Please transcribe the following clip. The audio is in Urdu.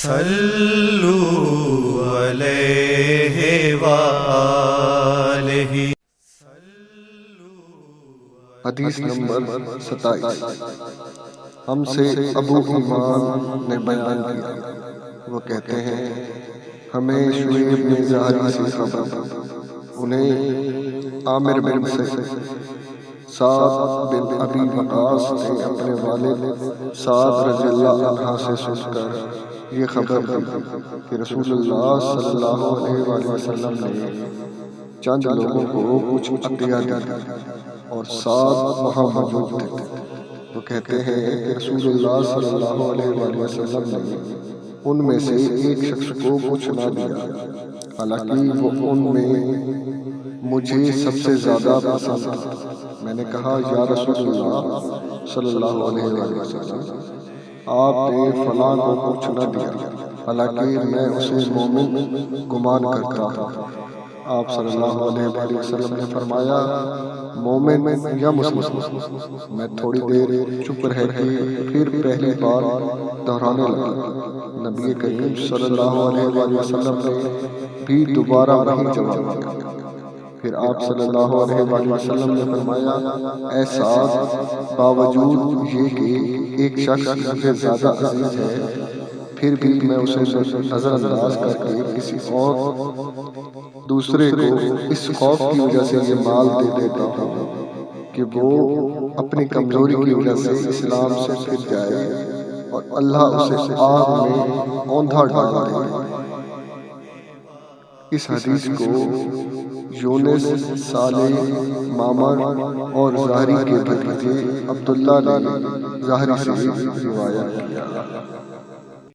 صلو علیہ وآلہ۔ حدیث نمبر 27۔ ہم سے ابو ایمان نے بیان کیا، وہ کہتے ہیں ہمیں شعیب بن زہری سے خبر، انہیں عامر بن سعد بن ابی وقاص نے اپنے والد سعد رضی اللہ عنہ سے سن کر یہ خبر دی کہ رسول اللہ صلی اللہ علیہ وآلہ وسلم نے چند لوگوں کو کچھ عطیہ دیا اور سعد وہاں موجود تھے۔ وہ کہتے ہیں کہ رسول اللہ صلی اللہ علیہ وآلہ وسلم نے ان میں سے ایک شخص کو کچھ نہ دیا، حالانکہ وہ ان میں مجھے سب سے زیادہ پسند تھا۔ میں نے کہا یا رسول اللہ صلی اللہ علیہ وآلہ وسلم، آپ نے فلاں کو کچھ نہ دیا، حالانکہ میں اسے مومن گمان کرتا ہوں۔ آپ صلی اللہ علیہ وآلہ وسلم نے فرمایا مومن یا مسلم؟ میں تھوڑی دیر چپ رہ کے پھر پہلی بار دہرانے لگا۔ نبی کریم صلی اللہ علیہ وآلہ وسلم نے بھی دوبارہ وہی جواب دیا۔ پھر آپ صلی اللہ علیہ وآلہ وسلم نے فرمایا اے سعد، باوجود یہ کہ ایک شخص مجھے زیادہ عزیز ہے، پھر بھی میں اسے نظر انداز کر کے کسی اور دوسرے کو اس خوف کی وجہ سے یہ مال دے دیتا ہوں کہ وہ اپنی کمزوری کی وجہ سے اسلام سے پھر جائے اور اللہ اسے آگ میں اوندھا ڈال دے۔ اس حدیث کو یونس، صالح، معمر اور زہری کے بھتیجے عبداللہ نے زہری سے روایت کیا۔